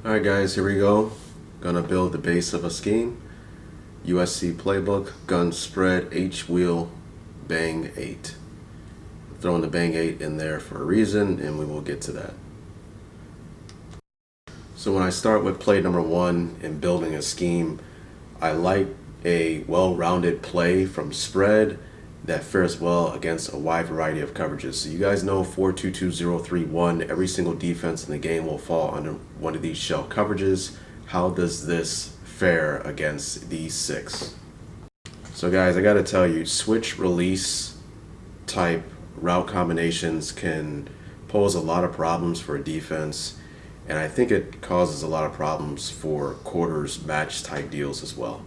Alright guys, here we go. Gonna build the base of a scheme. USC playbook, gun spread, H wheel, bang 8. Throwing the bang 8 in there for a reason, and we will get to that. So when I start with play number 1 in building a scheme, I like a well-rounded play from spread that fares well against a wide variety of coverages. So you guys know 4-2-2-0-3-1, every single defense in the game will fall under one of these shell coverages. How does this fare against these 6? So guys, I gotta tell you, switch release type route combinations can pose a lot of problems for a defense, and I think it causes a lot of problems for quarters match type deals as well.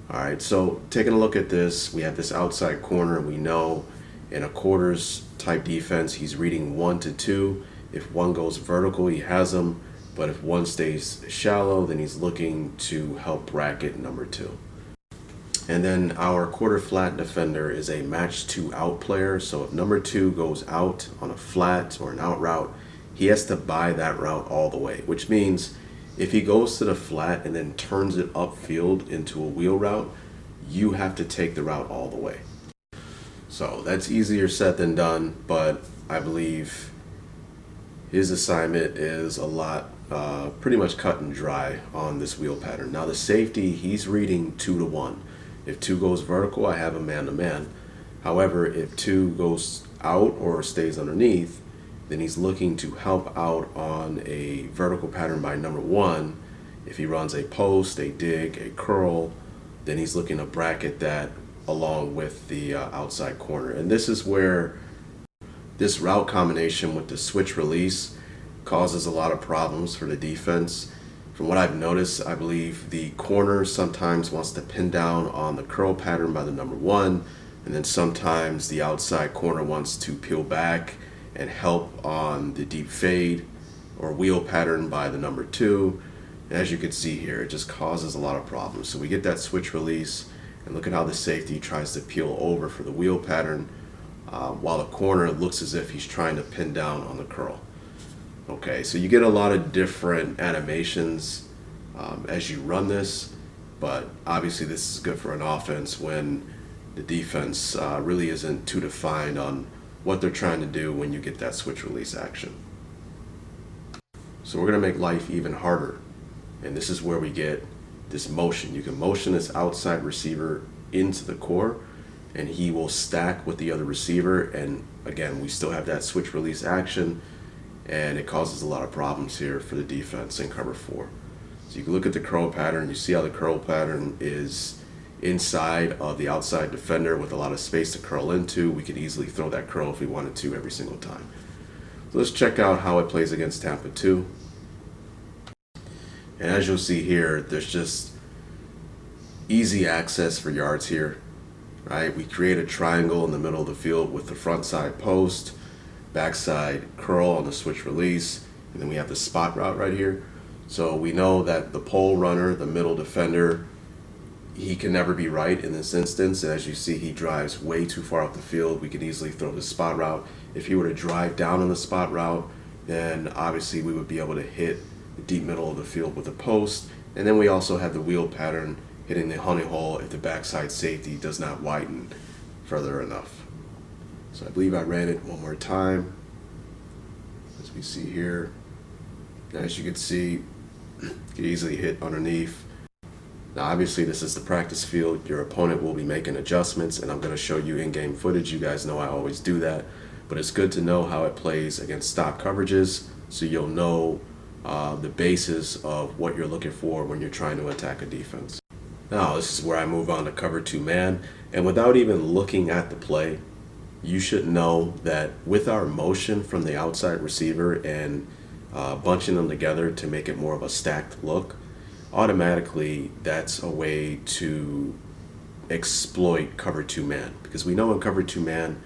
Alright, so taking a look at this, we have this outside corner. We know in a quarters type defense, he's reading 1 to 2. If 1 goes vertical, he has them, but if 1 stays shallow, then he's looking to help bracket number 2. And then our quarter flat defender is a match 2 out player, so if number 2 goes out on a flat or an out route, he has to buy that route all the way, which means if he goes to the flat and then turns it upfield into a wheel route, you have to take the route all the way. So that's easier said than done, but I believe his assignment is a lot, pretty much cut and dry on this wheel pattern. Now the safety, he's reading 2 to 1. If 2 goes vertical, I have a man-to-man. However, if 2 goes out or stays underneath, then he's looking to help out on a vertical pattern by number 1. If he runs a post, a dig, a curl, then he's looking to bracket that along with the outside corner. And this is where this route combination with the switch release causes a lot of problems for the defense. From what I've noticed, I believe the corner sometimes wants to pin down on the curl pattern by the number 1, and then sometimes the outside corner wants to peel back and help on the deep fade or wheel pattern by the number 2. And as you can see here, it just causes a lot of problems. So we get that switch release, and look at how the safety tries to peel over for the wheel pattern, while the corner looks as if he's trying to pin down on the curl. Okay, so you get a lot of different animations as you run this, but obviously this is good for an offense when the defense really isn't too defined on what they're trying to do when you get that switch release action. So we're going to make life even harder, and this is where we get this motion. You can motion this outside receiver into the core, and he will stack with the other receiver, and again, we still have that switch release action, and it causes a lot of problems here for the defense in cover 4. So you can look at the curl pattern. You see how the curl pattern is inside of the outside defender with a lot of space to curl into. We could easily throw that curl if we wanted to every single time. So let's check out how it plays against Tampa 2. And as you'll see here, there's just easy access for yards here, right? We create a triangle in the middle of the field with the front side post, backside curl on the switch release, and then we have the spot route right here. So we know that the pole runner, the middle defender, he can never be right in this instance. And as you see, he drives way too far off the field. We could easily throw the spot route. If he were to drive down on the spot route, then obviously we would be able to hit the deep middle of the field with a post. And then we also have the wheel pattern hitting the honey hole if the backside safety does not widen further enough. So I believe I ran it one more time. As we see here, as you can see, you can easily hit underneath. Now obviously this is the practice field. Your opponent will be making adjustments, and I'm going to show you in-game footage. You guys know I always do that, but it's good to know how it plays against stop coverages, so you'll know the basis of what you're looking for when you're trying to attack a defense. Now this is where I move on to cover 2 man, and without even looking at the play, you should know that with our motion from the outside receiver and bunching them together to make it more of a stacked look, automatically that's a way to exploit cover 2 man, because we know in cover 2 man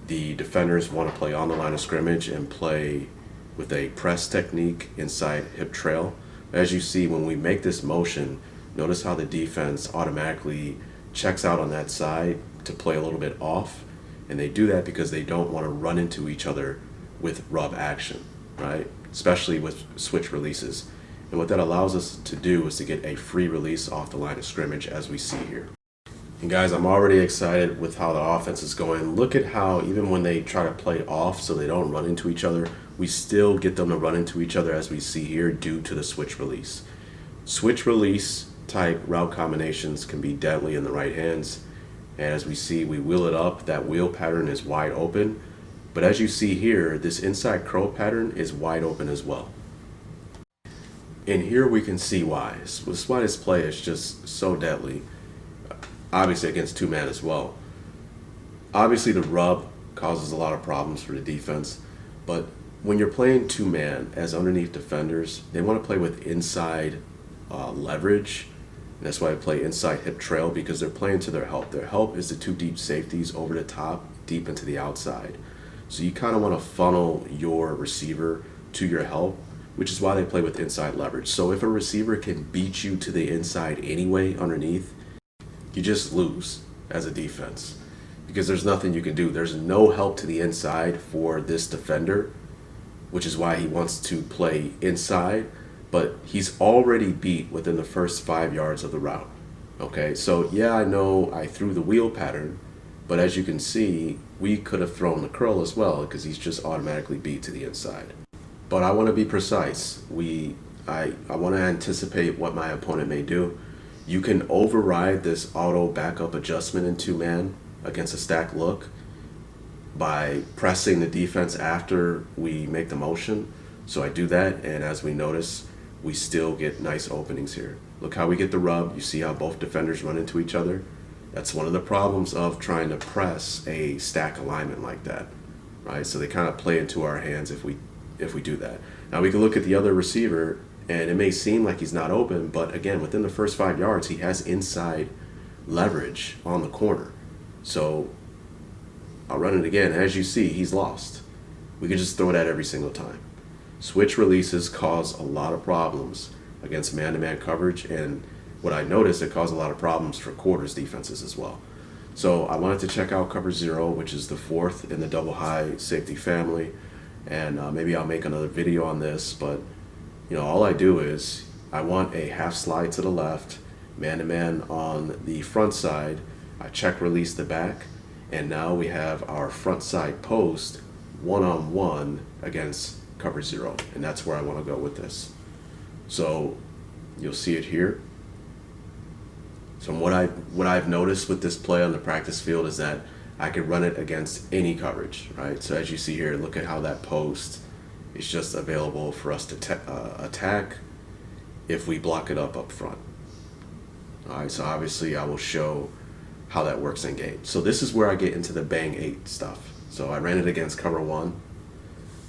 the defenders want to play on the line of scrimmage and play with a press technique inside hip trail. As you see, when we make this motion, notice how the defense automatically checks out on that side to play a little bit off, and they do that because they don't want to run into each other with rub action, right? Especially with switch releases. And what that allows us to do is to get a free release off the line of scrimmage, as we see here. And guys, I'm already excited with how the offense is going. Look at how even when they try to play off so they don't run into each other, we still get them to run into each other, as we see here, due to the switch release. Switch release type route combinations can be deadly in the right hands. And as we see, we wheel it up. That wheel pattern is wide open. But as you see here, this inside curl pattern is wide open as well. And here we can see why. This why this play is just so deadly. Obviously against two-man as well. Obviously the rub causes a lot of problems for the defense, but when you're playing two-man as underneath defenders, they want to play with inside leverage. And that's why I play inside hip trail, because they're playing to their help. Their help is the two deep safeties over the top, deep into the outside. So you kind of want to funnel your receiver to your help, which is why they play with inside leverage. So if a receiver can beat you to the inside anyway underneath, you just lose as a defense, because there's nothing you can do. There's no help to the inside for this defender, which is why he wants to play inside, but he's already beat within the first 5 yards of the route. Okay, so yeah, I know I threw the wheel pattern, but as you can see, we could have thrown the curl as well, because he's just automatically beat to the inside. But I want to be precise. I want to anticipate what my opponent may do. You can override this auto backup adjustment in two-man against a stack look by pressing the defense after we make the motion. So I do that, and as we notice, we still get nice openings here. Look how we get the rub. You see how both defenders run into each other? That's one of the problems of trying to press a stack alignment like that, right? So they kind of play into our hands if we do that. Now we can look at the other receiver, and it may seem like he's not open, but again, within the first 5 yards, he has inside leverage on the corner. So I'll run it again. As you see, he's lost. We can just throw that every single time. Switch releases cause a lot of problems against man-to-man coverage, and what I noticed, it caused a lot of problems for quarters defenses as well. So I wanted to check out cover 0, which is the fourth in the double high safety family, and maybe I'll make another video on this, but all I do is I want a half slide to the left, man-to-man on the front side. I check release the back, and now we have our front side post one-on-one against cover 0, and that's where I want to go with this. So you'll see it here. So what I've noticed with this play on the practice field is that I can run it against any coverage, right? So as you see here, look at how that post is just available for us to attack if we block it up front. All right, so obviously I will show how that works in game. So this is where I get into the bang 8 stuff. So I ran it against cover 1,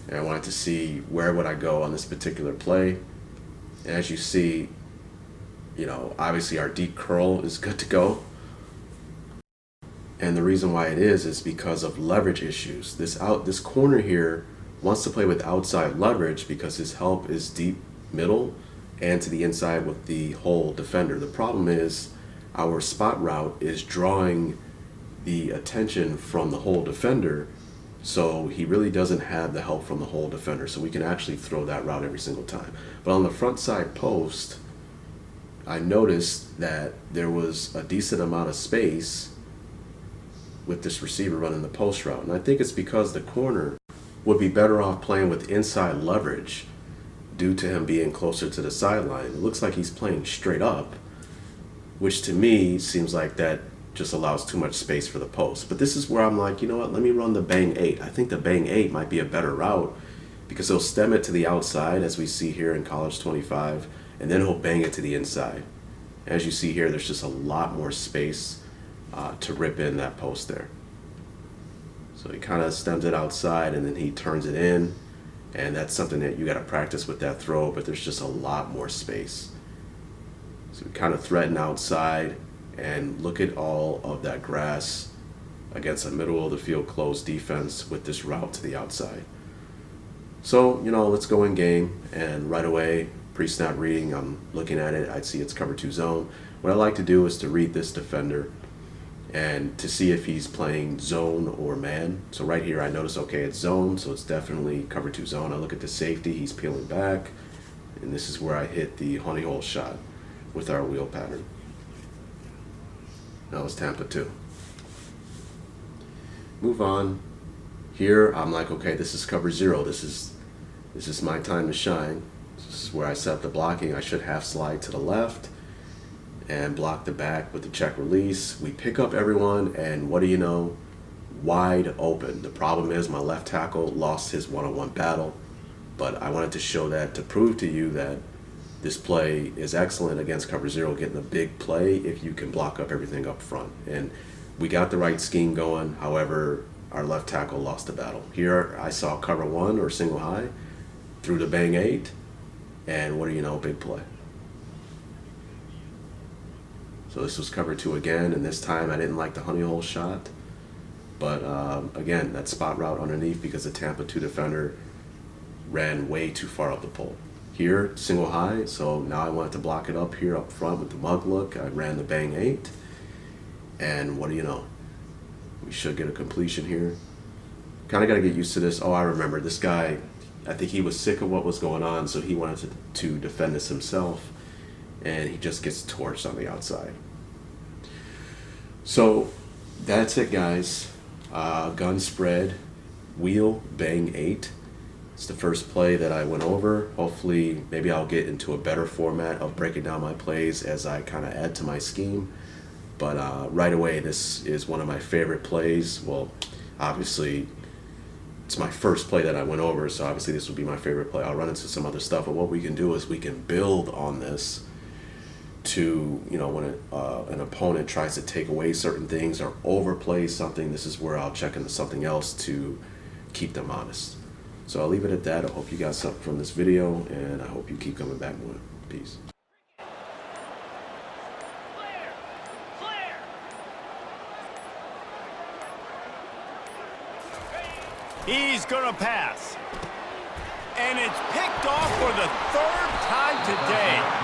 and I wanted to see where would I go on this particular play. And as you see, obviously our deep curl is good to go. And the reason why it is because of leverage issues. This corner here wants to play with outside leverage because his help is deep middle and to the inside with the whole defender. The problem is our spot route is drawing the attention from the whole defender, so he really doesn't have the help from the whole defender, so we can actually throw that route every single time. But on the front side post, I noticed that there was a decent amount of space with this receiver running the post route, and I think it's because the corner would be better off playing with inside leverage due to him being closer to the sideline. It looks like he's playing straight up, which to me seems like that just allows too much space for the post. But this is where I'm like, you know what, let me run the bang 8. I think the bang 8 might be a better route because he'll stem it to the outside, as we see here in College 25, and then he'll bang it to the inside. As you see here, there's just a lot more space to rip in that post there. So he kind of stems it outside and then he turns it in, and that's something that you got to practice with that throw, but there's just a lot more space. So we kind of threaten outside, and look at all of that grass against a middle of the field closed defense with this route to the outside. So, let's go in game, and right away, pre-snap reading, I'm looking at it, I'd see it's cover 2 zone. What I like to do is to read this defender and to see if he's playing zone or man. So right here I notice, okay, it's zone, so it's definitely cover 2 zone. I look at the safety, he's peeling back, and this is where I hit the honey hole shot with our wheel pattern. That was Tampa 2. Move on. Here I'm like, okay, this is cover 0. This is my time to shine. This is where I set up the blocking. I should half slide to the left and block the back with the check release. We pick up everyone, and what do you know? Wide open. The problem is my left tackle lost his one-on-one battle, but I wanted to show that to prove to you that this play is excellent against cover 0, getting a big play if you can block up everything up front. And we got the right scheme going. However, our left tackle lost the battle. Here I saw cover 1 or single high, through the bang 8, and what do you know, big play. So this was cover 2 again, and this time I didn't like the honey hole shot. But again, that spot route underneath because the Tampa 2 defender ran way too far up the pole. Here, single high, so now I wanted to block it up here up front with the mug look. I ran the bang 8, and what do you know? We should get a completion here. Kind of got to get used to this. Oh, I remember this guy. I think he was sick of what was going on, so he wanted to defend this himself, and he just gets torched on the outside. So that's it, guys. Gun spread, wheel, bang 8. It's the first play that I went over. Hopefully, maybe I'll get into a better format of breaking down my plays as I kind of add to my scheme. But right away, this is one of my favorite plays. Well, obviously, it's my first play that I went over, so obviously this would be my favorite play. I'll run into some other stuff, but what we can do is we can build on this to, you know, when an opponent tries to take away certain things or overplay something, this is where I'll check into something else to keep them honest. So I'll leave it at that. I hope you got something from this video, and I hope you keep coming back more. Peace. He's gonna pass. And it's picked off for the 3rd time today.